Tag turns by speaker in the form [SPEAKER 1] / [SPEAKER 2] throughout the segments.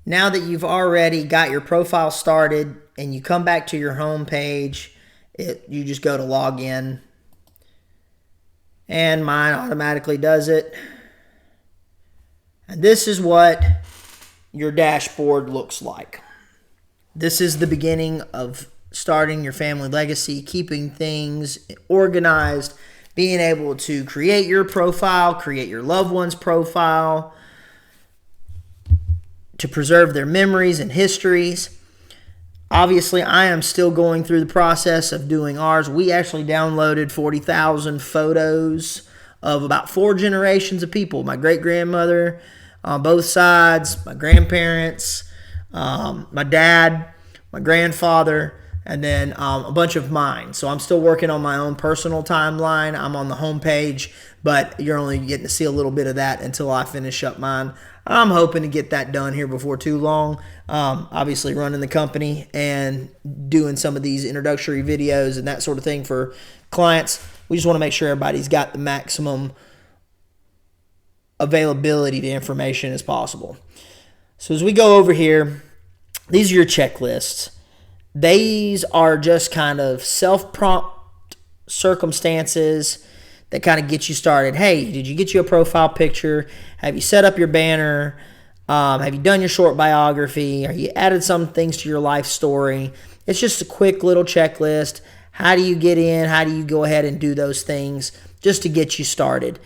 [SPEAKER 1] Now that you've already got your profile started and you come back to your home page, you just go to log in, and mine automatically does it. And this is what your dashboard looks like. This is the beginning of starting your family legacy, keeping things organized, being able to create your profile, create your loved one's profile, to preserve their memories and histories. Obviously, I am still going through the process of doing ours. We actually downloaded 40,000 photos of about 4 generations of people. My great-grandmother on both sides, my grandparents, my dad, my grandfather, and then a bunch of mine. So I'm still working on my own personal timeline. I'm on the home page, but you're only getting to see a little bit of that until I finish up mine. I'm hoping to get that done here before too long. Obviously running the company and doing some of these introductory videos and that sort of thing for clients. We just want to make sure everybody's got the maximum availability to information as possible. So as we go over here, these are your checklists. These are just kind of self-prompt circumstances that kind of get you started. Hey, did you get you a profile picture? Have you set up your banner? Have you done your short biography? Have you added some things to your life story? It's just a quick little checklist. How do you get in? How do you go ahead and do those things just to get you started?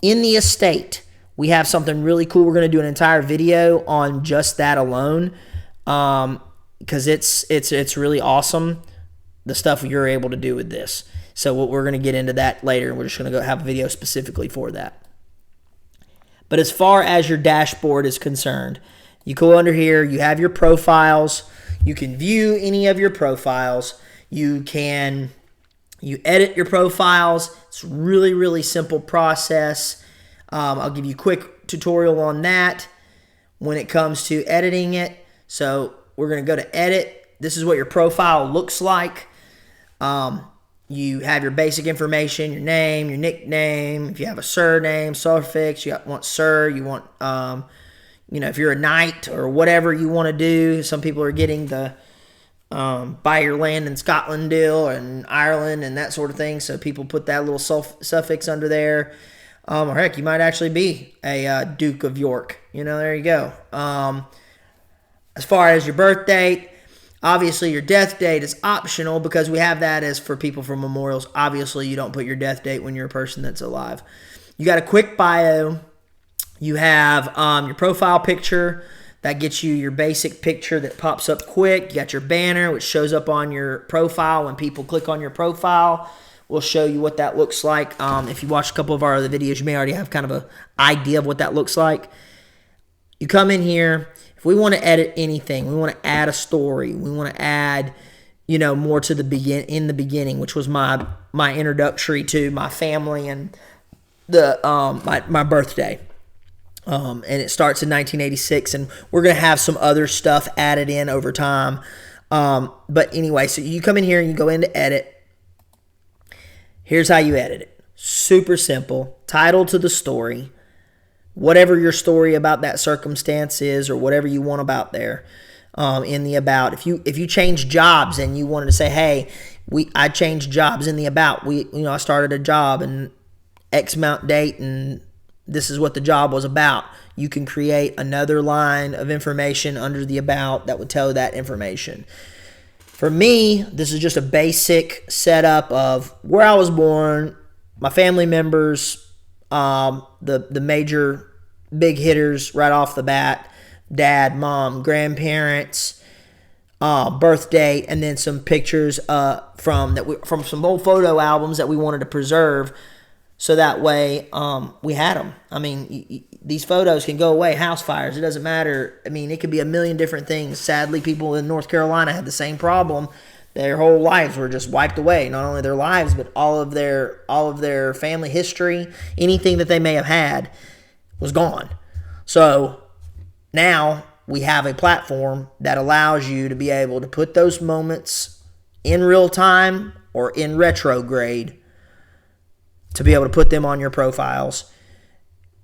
[SPEAKER 1] In the estate, we have something really cool. We're going to do an entire video on just that alone, because it's really awesome, the stuff you're able to do with this. So we're going to get into that later, and we're just going to go have a video specifically for that. But as far as your dashboard is concerned, you go under here, you have your profiles. You can view any of your profiles. You edit your profiles. It's really, really simple process. I'll give you a quick tutorial on that when it comes to editing it. So we're going to go to edit. This is what your profile looks like. You have your basic information, your name, your nickname. If you have a surname, suffix, you want sir, you want, if you're a knight or whatever you want to do. Some people are getting the buy your land in Scotland deal and Ireland and that sort of thing. So people put that little suffix under there. Or heck, you might actually be a Duke of York. There you go. As far as your birth date, obviously your death date is optional because we have that as for people for memorials. Obviously, you don't put your death date when you're a person that's alive. You got a quick bio. You have your profile picture. That gets you your basic picture that pops up quick. You got your banner, which shows up on your profile. When people click on your profile, we'll show you what that looks like. If you watch a couple of our other videos, you may already have kind of an idea of what that looks like. You come in here. If we want to edit anything, we want to add a story, we want to add, more to the beginning, which was my introductory to my family and the my birthday. And it starts in 1986, and we're going to have some other stuff added in over time. But anyway, so you come in here and you go into edit. Here's how you edit it. Super simple. Title to the story. Whatever your story about that circumstance is, or whatever you want about there, in the about. If you change jobs and you wanted to say, hey, I changed jobs in the about. I started a job and X amount date, and this is what the job was about. You can create another line of information under the about that would tell that information. For me, this is just a basic setup of where I was born, my family members, the major big hitters right off the bat, dad, mom, grandparents, birth date, and then some pictures from some old photo albums that we wanted to preserve, so that way we had them. I mean, these photos can go away, house fires, it doesn't matter. I mean, it could be a million different things. Sadly, people in North Carolina had the same problem. Their whole lives were just wiped away. Not only their lives, but all of their family history, anything that they may have had was gone. So now we have a platform that allows you to be able to put those moments in real time or in retrograde, to be able to put them on your profiles.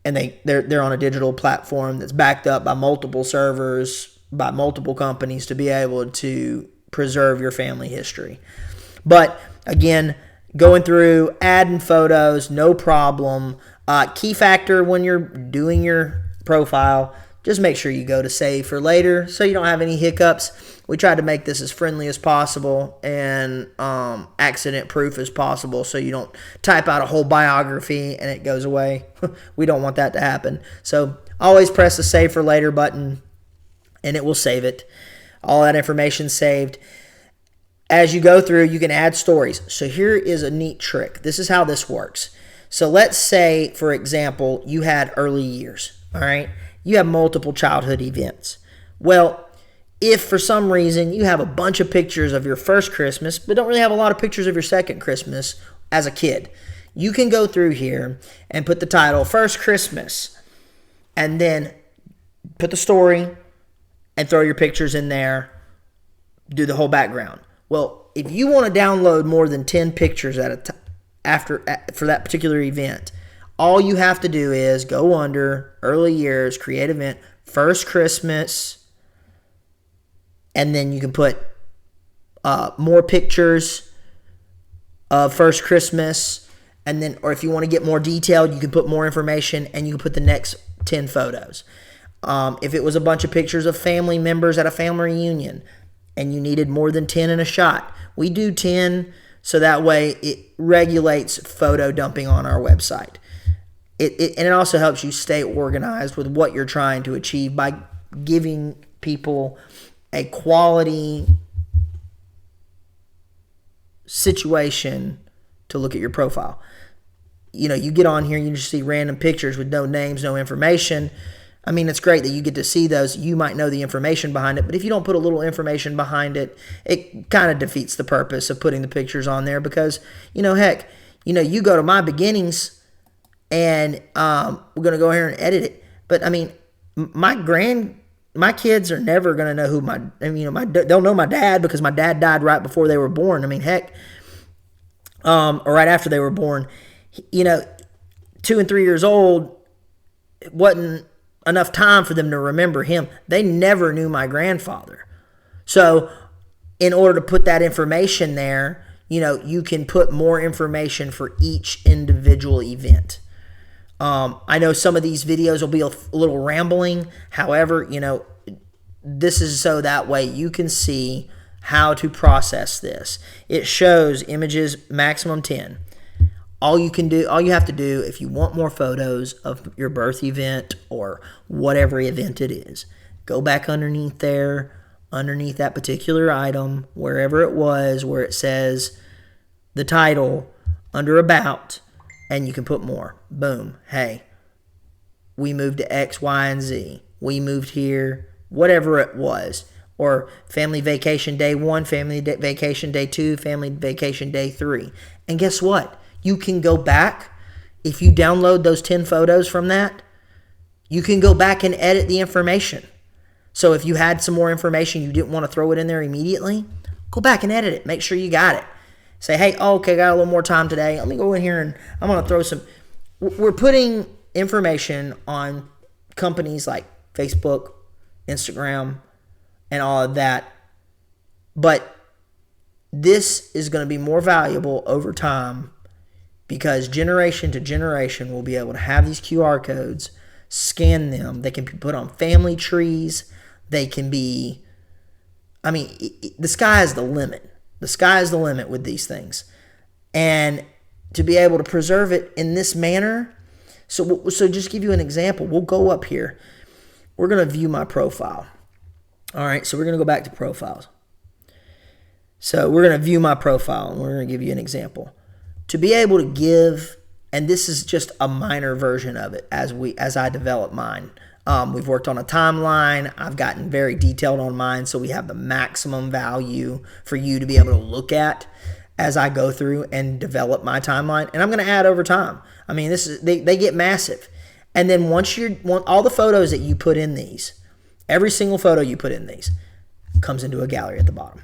[SPEAKER 1] and they're on a digital platform that's backed up by multiple servers, by multiple companies to be able to preserve your family history. But again, going through, adding photos, no problem. Key factor when you're doing your profile, just make sure you go to save for later so you don't have any hiccups. We tried to make this as friendly as possible and accident proof as possible so you don't type out a whole biography and it goes away. We don't want that to happen. So always press the save for later button and it will save it. All that information saved. As you go through, you can add stories. So here is a neat trick. This is how this works. So let's say, for example, you had early years, all right? You have multiple childhood events. Well, if for some reason you have a bunch of pictures of your first Christmas, but don't really have a lot of pictures of your second Christmas as a kid, you can go through here and put the title, First Christmas, and then put the story and throw your pictures in there, do the whole background. Well, if you want to download more than 10 pictures at a time, for that particular event, all you have to do is go under early years, create event, First Christmas, and then you can put more pictures of First Christmas, and then, or if you want to get more detailed, you can put more information and you can put the next 10 photos. If it was a bunch of pictures of family members at a family reunion and you needed more than 10 in a shot, we do 10 so that way it regulates photo dumping on our website. And it also helps you stay organized with what you're trying to achieve by giving people a quality situation to look at your profile. You know, you get on here, you just see random pictures with no names, no information. I mean, it's great that you get to see those. You might know the information behind it, but if you don't put a little information behind it, it kind of defeats the purpose of putting the pictures on there because, you know, heck, you know, you go to my beginnings and we're going to go here and edit it. But, I mean, my kids are never going to know who they'll know my dad because my dad died right before they were born. I mean, heck, or right after they were born. You know, 2 and 3 years old, it wasn't enough time for them to remember him. They never knew my grandfather. So in order to put that information there, you know, you can put more information for each individual event. I know some of these videos will be a little rambling. However, you know, this is so that way you can see how to process this. It shows images maximum 10. All you have to do if you want more photos of your birth event or whatever event it is, go back underneath there, underneath that particular item, wherever it was, where it says the title, under About, and you can put more. Boom. Hey, we moved to X, Y, and Z. We moved here, whatever it was. Or family vacation day 1, family vacation day 2, family vacation day 3. And guess what? You can go back, if you download those 10 photos from that, you can go back and edit the information. So if you had some more information, you didn't want to throw it in there immediately, go back and edit it. Make sure you got it. Say, hey, okay, got a little more time today. Let me go in here and I'm going to throw some. We're putting information on companies like Facebook, Instagram, and all of that. But this is going to be more valuable over time because generation to generation will be able to have these QR codes, scan them. They can be put on family trees. They can be, I mean, the sky is the limit. The sky is the limit with these things. And to be able to preserve it in this manner, so just give you an example. We'll go up here. We're going to view my profile. All right, so we're going to go back to profiles. So we're going to view my profile, and we're going to give you an example. To be able to give, and this is just a minor version of it as I develop mine. We've worked on a timeline. I've gotten very detailed on mine, so we have the maximum value for you to be able to look at as I go through and develop my timeline. And I'm going to add over time. I mean, they get massive. And then once all the photos that you put in these, every single photo you put in these comes into a gallery at the bottom.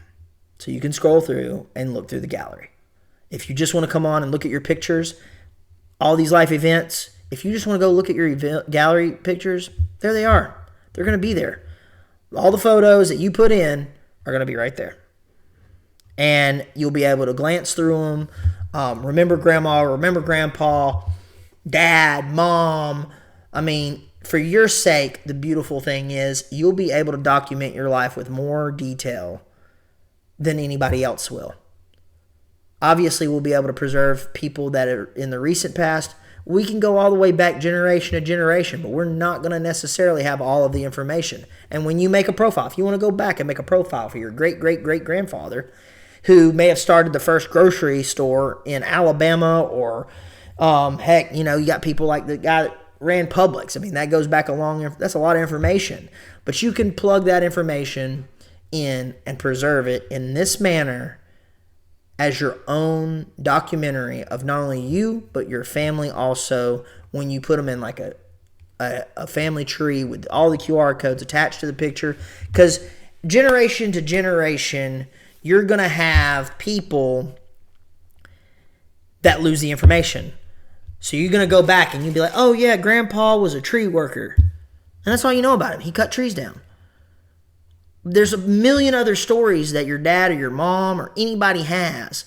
[SPEAKER 1] So you can scroll through and look through the gallery. If you just want to come on and look at your pictures, all these life events, if you just want to go look at your gallery pictures, there they are. They're going to be there. All the photos that you put in are going to be right there. And you'll be able to glance through them. Remember grandma, remember grandpa, dad, mom. I mean, for your sake, the beautiful thing is you'll be able to document your life with more detail than anybody else will. Obviously, we'll be able to preserve people that are in the recent past. We can go all the way back generation to generation, but we're not going to necessarily have all of the information. And when you make a profile, if you want to go back and make a profile for your great-great-great-grandfather, who may have started the first grocery store in Alabama, or heck, you got people like the guy that ran Publix. I mean, that goes back that's a lot of information. But you can plug that information in and preserve it in this manner as your own documentary of not only you, but your family also, when you put them in like a family tree with all the QR codes attached to the picture. Because generation to generation, you're going to have people that lose the information. So you're going to go back and you'll be like, oh yeah, grandpa was a tree worker. And that's all you know about him. He cut trees down. There's a million other stories that your dad or your mom or anybody has.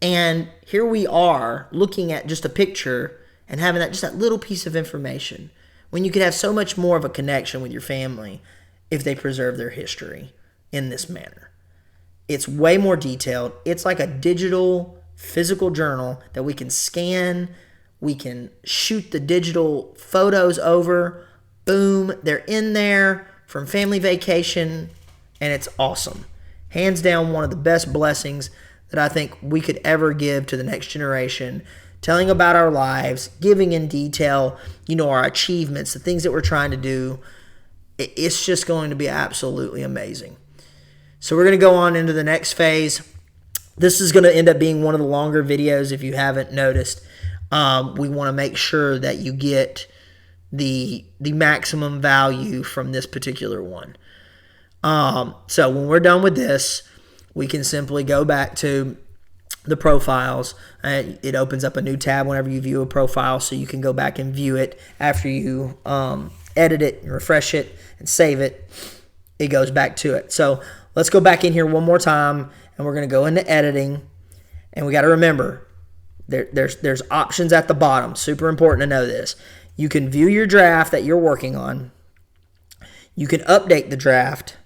[SPEAKER 1] And here we are looking at just a picture and having just that little piece of information, when you could have so much more of a connection with your family if they preserve their history in this manner. It's way more detailed. It's like a digital physical journal that we can scan. We can shoot the digital photos over. Boom, they're in there from family vacation, and it's awesome. Hands down, one of the best blessings that I think we could ever give to the next generation, telling about our lives, giving in detail, our achievements, the things that we're trying to do. It's just going to be absolutely amazing. So we're going to go on into the next phase. This is going to end up being one of the longer videos if you haven't noticed. We want to make sure that you get the maximum value from this particular one. So when we're done with this, we can simply go back to the profiles. It opens up a new tab whenever you view a profile, so you can go back and view it after you edit it, refresh it, and save it. It goes back to it. So let's go back in here one more time, and we're going to go into editing. And we got to remember, there's options at the bottom. Super important to know this. You can view your draft that you're working on. You can update the draft,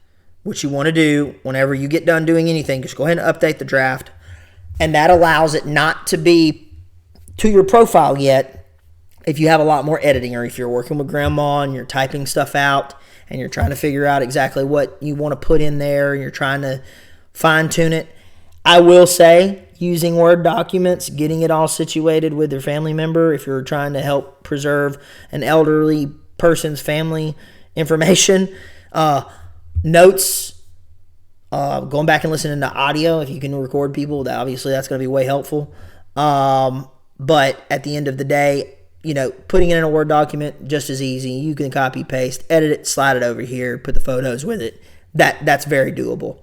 [SPEAKER 1] which you want to do whenever you get done doing anything. Just go ahead and update the draft. And that allows it not to be to your profile yet if you have a lot more editing, or if you're working with grandma and you're typing stuff out and you're trying to figure out exactly what you want to put in there and you're trying to fine-tune it. I will say, using Word documents, getting it all situated with their family member, if you're trying to help preserve an elderly person's family information, notes, going back and listening to audio, if you can record people, that's going to be way helpful. But at the end of the day, putting it in a Word document, just as easy. You can copy, paste, edit it, slide it over here, put the photos with it. That's very doable.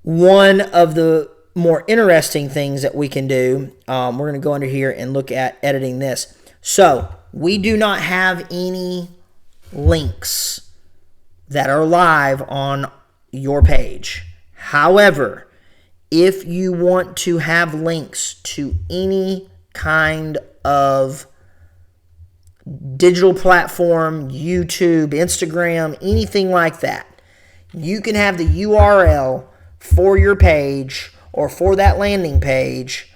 [SPEAKER 1] One of the more interesting things that we can do, we're going to go under here and look at editing this. So we do not have any links that are live on your page. However, if you want to have links to any kind of digital platform, YouTube, Instagram, anything like that, you can have the URL for your page or for that landing page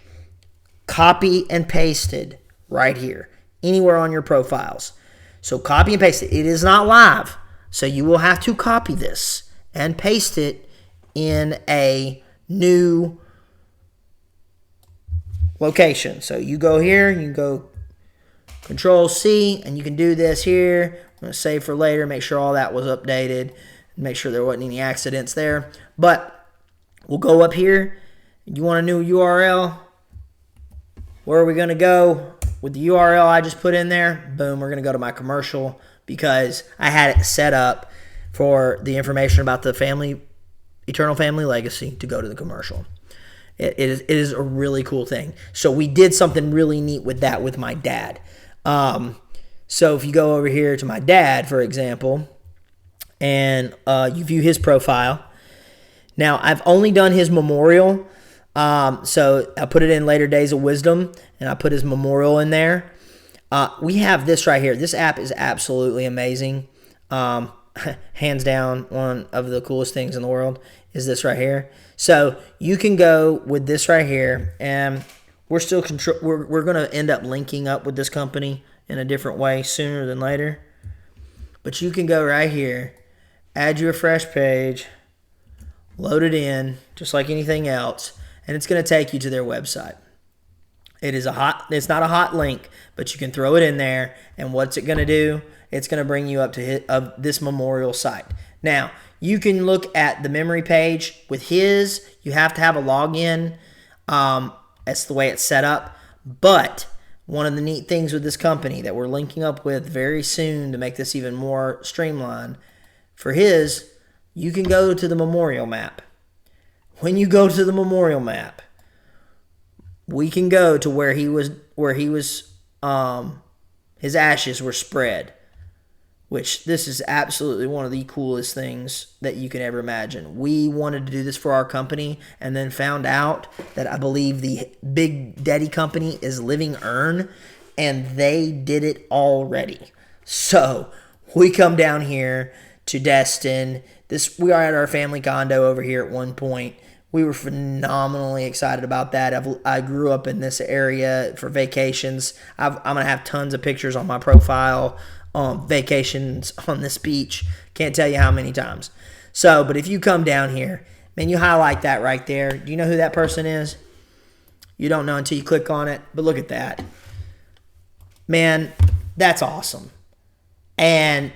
[SPEAKER 1] copy and pasted right here, anywhere on your profiles. So copy and paste it. It is not live, so you will have to copy this and paste it in a new location. So you go here, you can go Control C, and you can do this here. I'm going to save for later, make sure all that was updated, make sure there wasn't any accidents there. But we'll go up here. You want a new URL? Where are we going to go? With the URL I just put in there, boom, we're going to go to my commercial, because I had it set up for the information about the Eternal Family Legacy to go to the commercial. It is a really cool thing. So we did something really neat with that with my dad. So if you go over here to my dad, for example, and you view his profile. Now, I've only done his memorial. So I put it in Later Days of Wisdom, and I put his memorial in there. We have this right here. This app is absolutely amazing. Hands down, one of the coolest things in the world is this right here. So you can go with this right here, and we're going to end up linking up with this company in a different way sooner than later. But you can go right here, add you a fresh page, load it in, just like anything else, and it's going to take you to their website. It's not a hot link, but you can throw it in there, and what's it going to do? It's going to bring you up to this memorial site. Now, you can look at the memory page. With his, you have to have a login. That's the way it's set up. But one of the neat things with this company that we're linking up with very soon to make this even more streamlined, for his, you can go to the memorial map. When you go to the memorial map, we can go to where his ashes were spread, which this is absolutely one of the coolest things that you can ever imagine. We wanted to do this for our company and then found out that I believe the Big Daddy company is Living Urn, and they did it already. So we come down here to Destin. We are at our family condo over here at one point. We were phenomenally excited about that. I grew up in this area for vacations. I'm going to have tons of pictures on my profile, vacations on this beach. Can't tell you how many times. So, but if you come down here, man, you highlight that right there. Do you know who that person is? You don't know until you click on it, but look at that. Man, that's awesome. And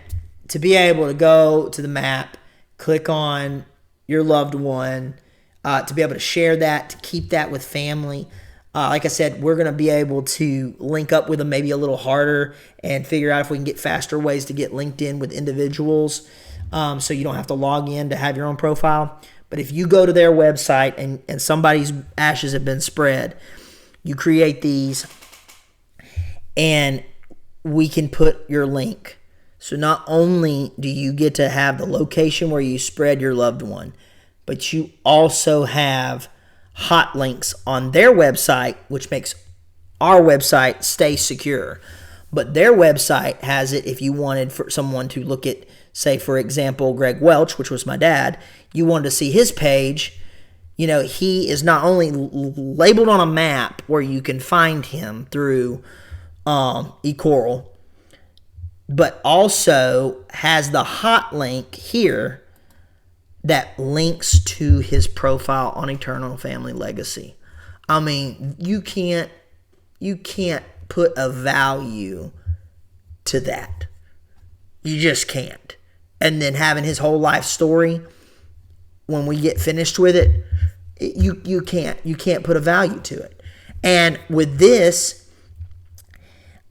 [SPEAKER 1] to be able to go to the map, click on your loved one, to be able to share that, to keep that with family. Like I said, we're going to be able to link up with them maybe a little harder and figure out if we can get faster ways to get linked in with individuals, so you don't have to log in to have your own profile. But if you go to their website and somebody's ashes have been spread, you create these and we can put your link. So not only do you get to have the location where you spread your loved one, but you also have hot links on their website, which makes our website stay secure. But their website has it if you wanted for someone to look at, say, for example, Greg Welch, which was my dad. You wanted to see his page. You know, he is not only labeled on a map where you can find him through eCoral, but also has the hot link here that links to his profile on Eternal Family Legacy. I mean, you can't put a value to that. You just can't. And then having his whole life story, when we get finished with it, you can't put a value to it. And with this,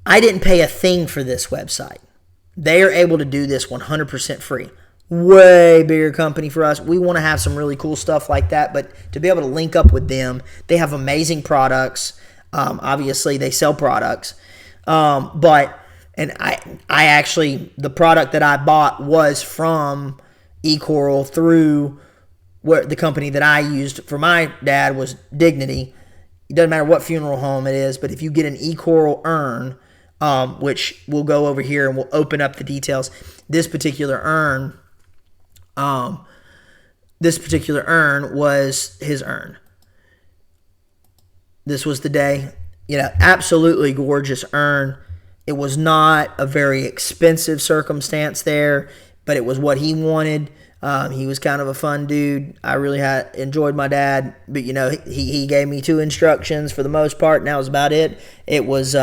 [SPEAKER 1] I didn't pay a thing for this website. They are able to do this 100% free. Way bigger company for us. We want to have some really cool stuff like that, but to be able to link up with them, they have amazing products. Obviously, they sell products, and I actually, the product that I bought was from eCoral through where the company that I used for my dad was Dignity. It doesn't matter what funeral home it is, but if you get an eCoral urn, which we'll go over here and we'll open up the details. This particular urn was his urn. This was the day. Absolutely gorgeous urn. It was not a very expensive circumstance there, but it was what he wanted. He was kind of a fun dude. I really enjoyed my dad, but he gave me 2 instructions for the most part, and that was about it. It was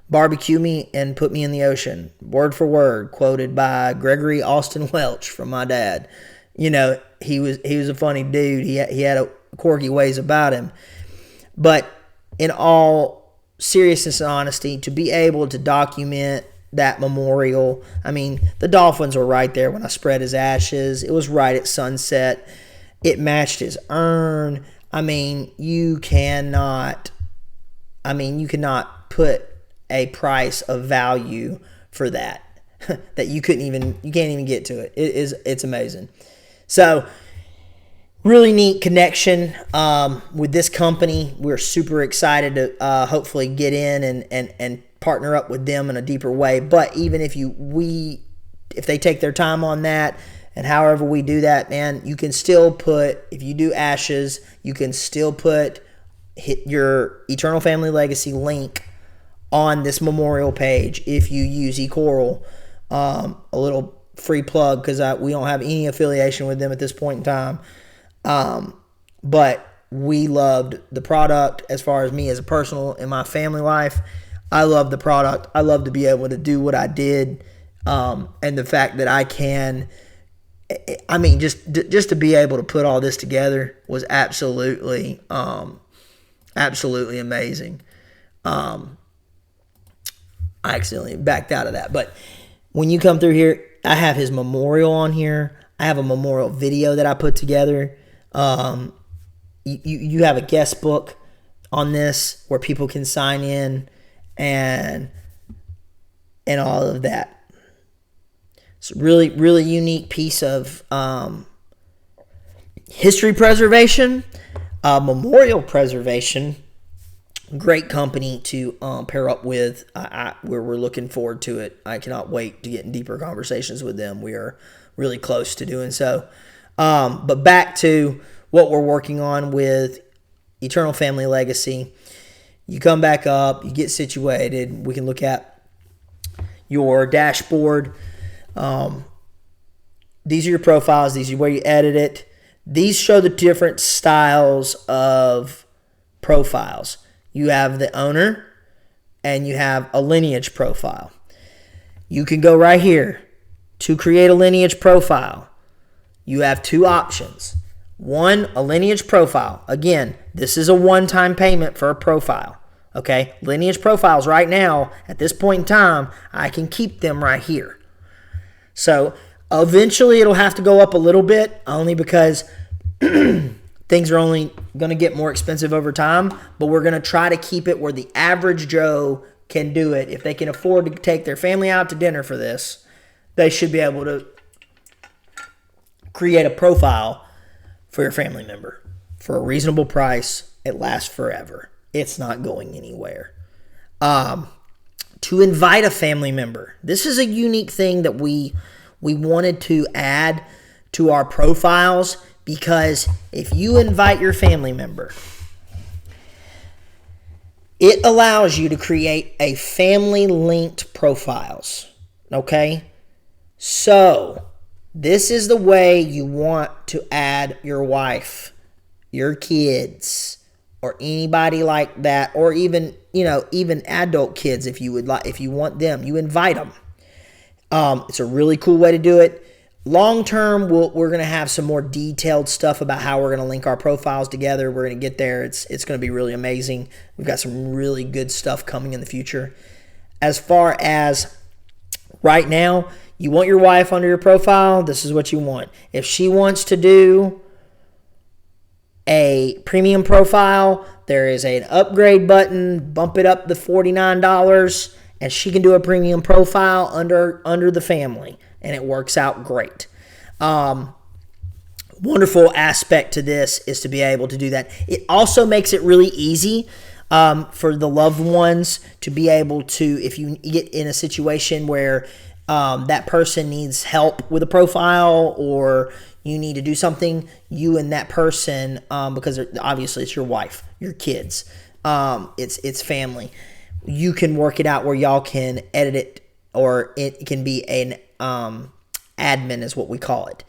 [SPEAKER 1] barbecue me and put me in the ocean, word for word, quoted by Gregory Austin Welch from my dad. He was a funny dude. He had a quirky ways about him, but in all seriousness and honesty, to be able to document that memorial, I mean, the dolphins were right there when I spread his ashes. It was right at sunset. It matched his urn. I mean, you cannot put a price of value for that that you can't even get to it. It's amazing. So really neat connection with this company. We're super excited to hopefully get in and partner up with them in a deeper way. But even if they take their time on that, and however we do that, man, you can still put, if you do ashes, you can still hit your Eternal Family Legacy link on this memorial page if you use eCoral. A little free plug, because we don't have any affiliation with them at this point in time. But we loved the product. As far as me as a personal in my family life, I love the product. I love to be able to do what I did. And the fact that I can, just to be able to put all this together was absolutely amazing. I accidentally backed out of that. But when you come through here, I have his memorial on here. I have a memorial video that I put together. You have a guest book on this where people can sign in and all of that. It's a really, really unique piece of history preservation, memorial preservation. Great company to pair up with. We're looking forward to it. I cannot wait to get in deeper conversations with them. We are really close to doing so. But back to what we're working on with Eternal Family Legacy. You come back up, you get situated. We can look at your dashboard. These are your profiles. These are where you edit it. These show the different styles of profiles. You have the owner and you have a lineage profile. You can go right here to create a lineage profile. You have two options. One, a lineage profile. Again, this is a one-time payment for a profile. Okay, lineage profiles right now, at this point in time, I can keep them right here. So eventually it'll have to go up a little bit, only because things are only going to get more expensive over time, but we're going to try to keep it where the average Joe can do it. If they can afford to take their family out to dinner for this, they should be able to create a profile for your family member for a reasonable price. It lasts forever. It's not going anywhere. To invite a family member. This is a unique thing that we wanted to add to our profiles, because if you invite your family member, it allows you to create a family-linked profiles. Okay? So, this is the way you want to add your wife, your kids, or anybody like that, or even adult kids if you want them. You invite them. It's a really cool way to do it. Long term, we're going to have some more detailed stuff about how we're going to link our profiles together. We're going to get there. It's going to be really amazing. We've got some really good stuff coming in the future. As far as right now, you want your wife under your profile, this is what you want. If she wants to do a premium profile, there is an upgrade button, bump it up to $49, and she can do a premium profile under the family, and it works out great. Wonderful aspect to this is to be able to do that. It also makes it really easy for the loved ones to be able to, if you get in a situation where that person needs help with a profile, or you need to do something, you and that person, because obviously it's your wife, your kids, it's family. You can work it out where y'all can edit it, or it can be an admin is what we call it,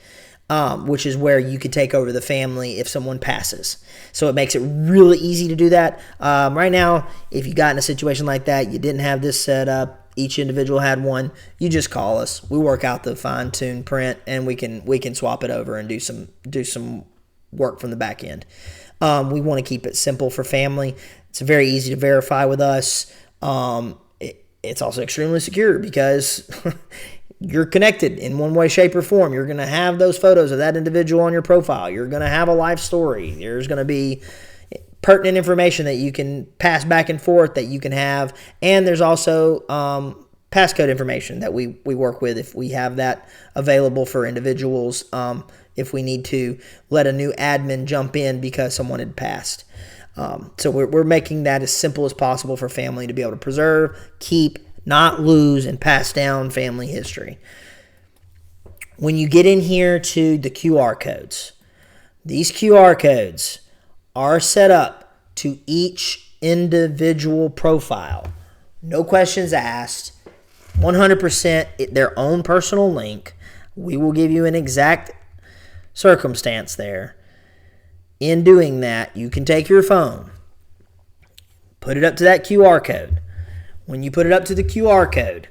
[SPEAKER 1] which is where you could take over the family if someone passes. So it makes it really easy to do that. Right now, if you got in a situation like that, you didn't have this set up, each individual had one, you just call us. We work out the fine-tuned print, and we can swap it over and do some work from the back end. We want to keep it simple for family. It's very easy to verify with us. It's also extremely secure, because you're connected in one way, shape, or form. You're going to have those photos of that individual on your profile. You're going to have a life story. There's going to be pertinent information that you can pass back and forth that you can have. And there's also passcode information that we work with if we have that available for individuals, if we need to let a new admin jump in because someone had passed. So we're making that as simple as possible for family to be able to preserve, keep, not lose, and pass down family history. When you get in here to the QR codes, these QR codes are set up to each individual profile. No questions asked. 100% their own personal link. We will give you an exact circumstance there. In doing that, you can take your phone, put it up to that QR code. When you put it up to the QR code,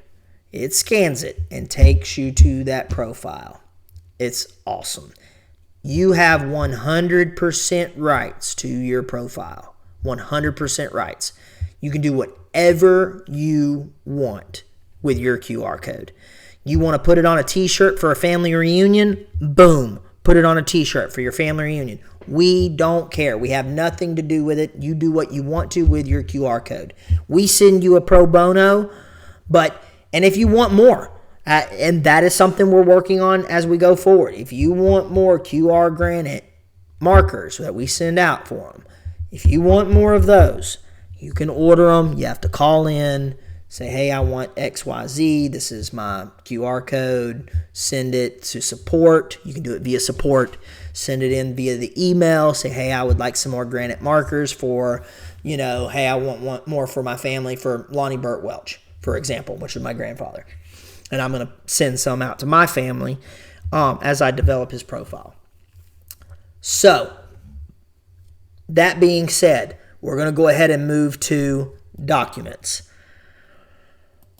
[SPEAKER 1] it scans it and takes you to that profile. It's awesome. You have 100% rights to your profile. 100% rights. You can do whatever you want with your QR code. You want to put it on a t-shirt for a family reunion? Boom. Put it on a t-shirt for your family reunion. We don't care. We have nothing to do with it. You do what you want to with your QR code. We send you a pro bono, and if you want more, and that is something we're working on as we go forward. If you want more QR granite markers that we send out for them, if you want more of those, you can order them. You have to call in, say, hey, I want XYZ. This is my QR code. Send it to support. You can do it via support. Send it in via the email. Say, hey, I would like some more granite markers for, hey, I want more for my family for Lonnie Burt Welch, for example, which is my grandfather. And I'm going to send some out to my family as I develop his profile. So, that being said, we're going to go ahead and move to documents.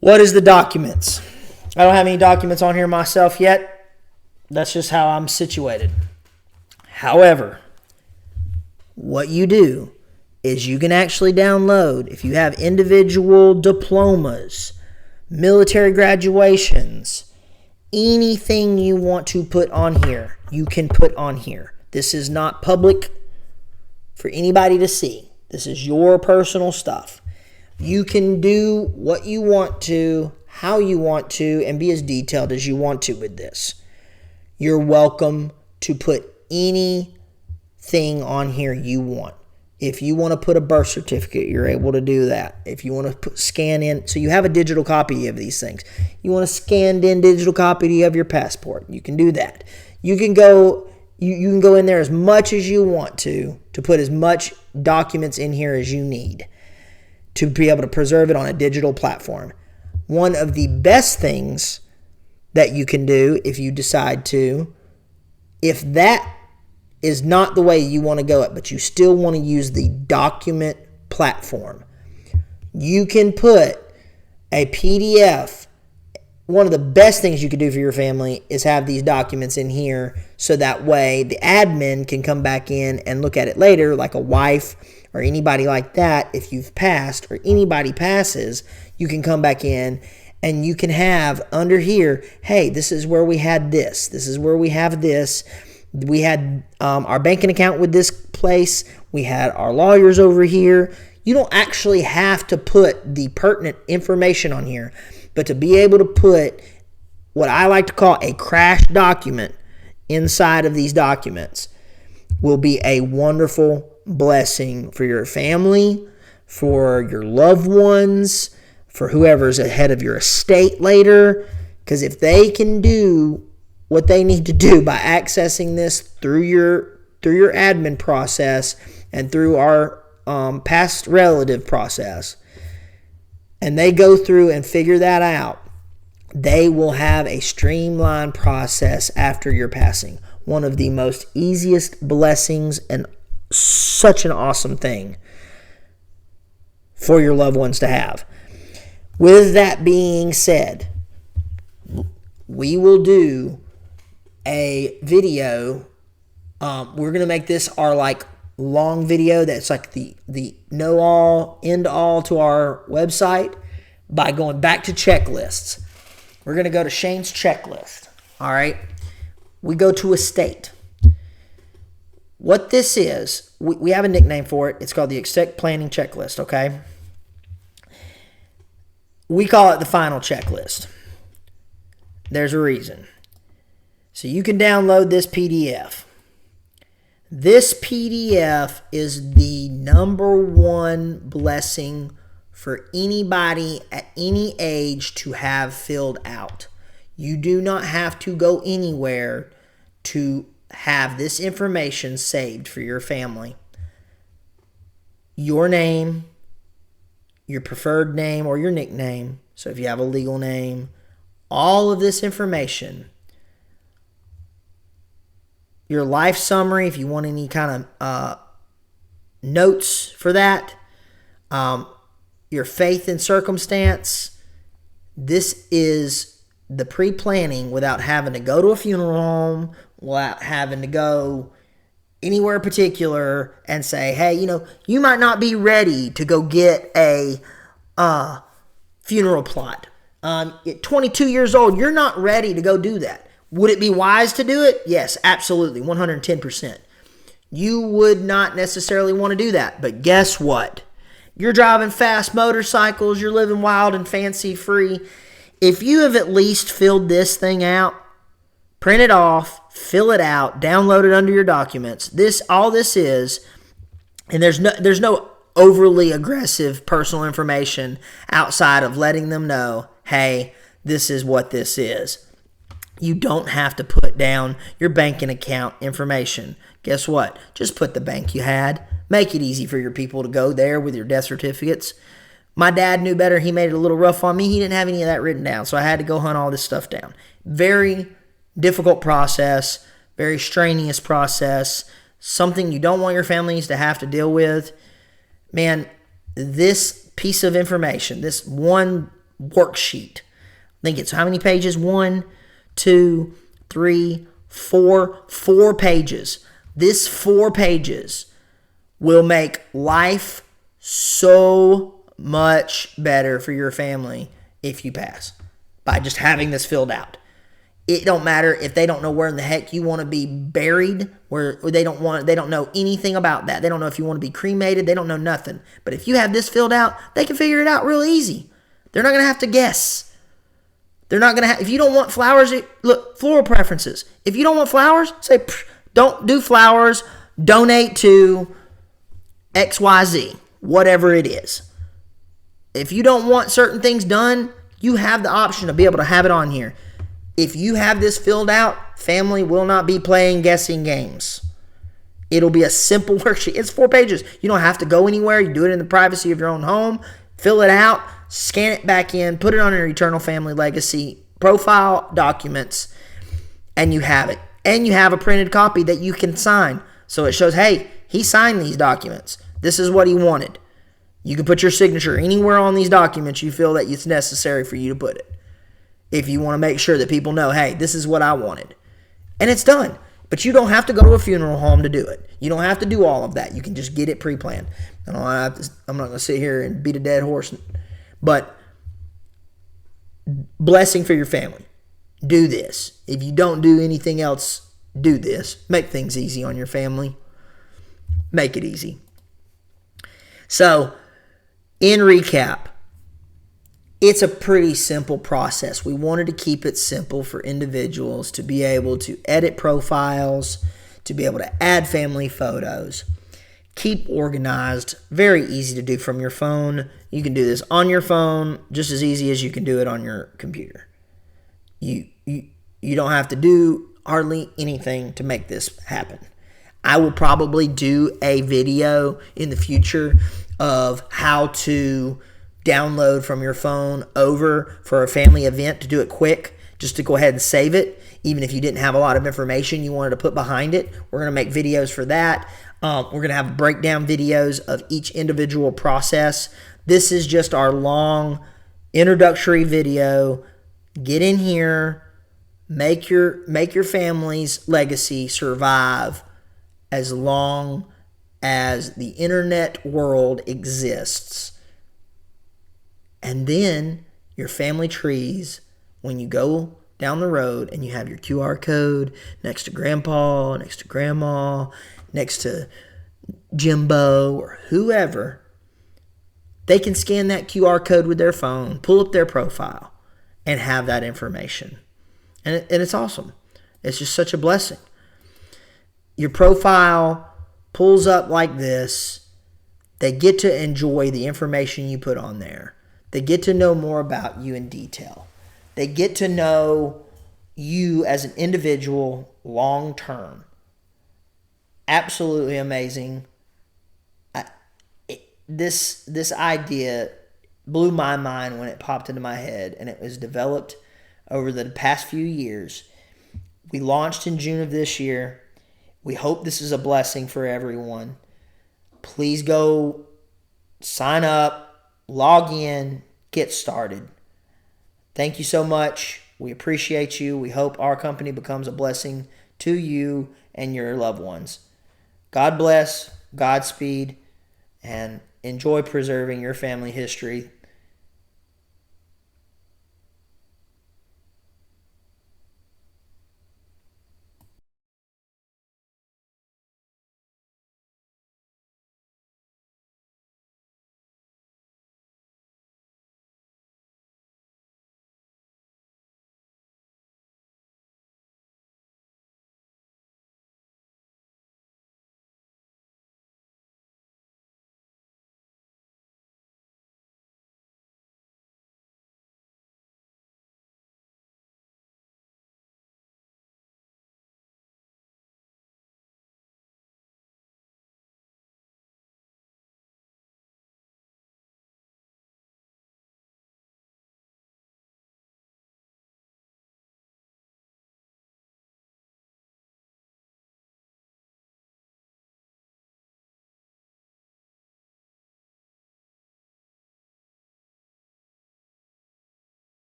[SPEAKER 1] What is the documents? I don't have any documents on here myself yet. That's just how I'm situated. However, what you do is you can actually download, if you have individual diplomas, military graduations, anything you want to put on here, you can put on here. This is not public for anybody to see. This is your personal stuff. You can do what you want to, how you want to, and be as detailed as you want to with this. You're welcome to put anything on here you want. If you want to put a birth certificate, you're able to do that. If you want to scan in, so you have a digital copy of these things. You want a scanned in digital copy of your passport, you can do that. You can go in there as much as you want to put as much documents in here as you need to be able to preserve it on a digital platform. One of the best things that you can do if you decide to, if that is not the way you want to go it, but you still want to use the document platform, you can put a PDF. One of the best things you could do for your family is have these documents in here so that way the admin can come back in and look at it later, like a wife or anybody like that. If you've passed or anybody passes, you can come back in and you can have under here, hey, this is where we had this. This is where we have this. We had our banking account with this place. We had our lawyers over here. You don't actually have to put the pertinent information on here, but to be able to put what I like to call a crash document inside of these documents will be a wonderful blessing for your family, for your loved ones, for whoever's ahead of your estate later. Because if they can do what they need to do by accessing this through your admin process and through our past relative process, and they go through and figure that out, they will have a streamlined process after your passing. One of the most easiest blessings and such an awesome thing for your loved ones to have. With that being said, we will do a video. We're going to make this our long video that's like the end all to our website by going back to checklists. We're going to go to Shane's checklist. All right. We go to estate. What this is, we have a nickname for it. It's called the estate planning checklist, okay? We call it the final checklist. There's a reason. So you can download this PDF. This PDF is the number one blessing for anybody at any age to have filled out. You do not have to go anywhere to have this information saved for your family. Your name, your preferred name or your nickname, so if you have a legal name, all of this information, your life summary, if you want any kind of notes for that, your faith and circumstance. This is the pre-planning without having to go to a funeral home, without having to go anywhere particular and say, hey, you might not be ready to go get a funeral plot. At 22 years old, you're not ready to go do that. Would it be wise to do it? Yes, absolutely, 110%. You would not necessarily want to do that, but guess what? You're driving fast motorcycles, you're living wild and fancy free. If you have at least filled this thing out, print it off, fill it out, download it under your documents. All this is, and there's no overly aggressive personal information outside of letting them know, hey, this is what this is. You don't have to put down your banking account information. Guess what? Just put the bank you had. Make it easy for your people to go there with your death certificates. My dad knew better. He made it a little rough on me. He didn't have any of that written down, so I had to go hunt all this stuff down. Very difficult process, very strenuous process, something you don't want your families to have to deal with. Man, this piece of information, this one worksheet, I think it's how many pages? 1, 2, 3, 4 pages. This 4 pages will make life so much better for your family if you pass by just having this filled out. It don't matter if they don't know where in the heck you want to be buried, where they don't know anything about that. They don't know if you want to be cremated. They don't know nothing. But if you have this filled out, they can figure it out real easy. They're not going to have to guess. They're not going to have, if you don't want flowers, look, floral preferences. If you don't want flowers, say, don't do flowers, donate to XYZ, whatever it is. If you don't want certain things done, you have the option to be able to have it on here. If you have this filled out, family will not be playing guessing games. It'll be a simple worksheet. It's 4 pages. You don't have to go anywhere. You do it in the privacy of your own home. Fill it out, scan it back in, put it on your Eternal Family Legacy profile documents, and you have it. And you have a printed copy that you can sign. So it shows, hey, he signed these documents. This is what he wanted. You can put your signature anywhere on these documents you feel that it's necessary for you to put it. If you want to make sure that people know, hey, this is what I wanted. And it's done. But you don't have to go to a funeral home to do it. You don't have to do all of that. You can just get it pre-planned. I'm not going to sit here and beat a dead horse. But blessing for your family. Do this. If you don't do anything else, do this. Make things easy on your family. Make it easy. So, in recap, it's a pretty simple process. We wanted to keep it simple for individuals to be able to edit profiles, to be able to add family photos, keep organized, very easy to do from your phone. You can do this on your phone just as easy as you can do it on your computer. You don't have to do hardly anything to make this happen. I will probably do a video in the future of how to download from your phone over for a family event to do it quick, just to go ahead and save it, even if you didn't have a lot of information you wanted to put behind it. We're going to make videos for that. We're going to have breakdown videos of each individual process. This is just our long introductory video. Get in here, make your family's legacy survive as long as the internet world exists. And then your family trees when you go down the road and you have your QR code next to grandpa, next to grandma, next to Jimbo or whoever, they can scan that QR code with their phone, pull up their profile, and have that information. And it's awesome. It's just such a blessing. Your profile pulls up like this. They get to enjoy the information you put on there. They get to know more about you in detail. They get to know you as an individual long term. Absolutely amazing. This idea blew my mind when it popped into my head, and it was developed over the past few years. We launched in June of this year. We hope this is a blessing for everyone. Please go sign up, log in, get started. Thank you so much. We appreciate you. We hope our company becomes a blessing to you and your loved ones. God bless, Godspeed, and enjoy preserving your family history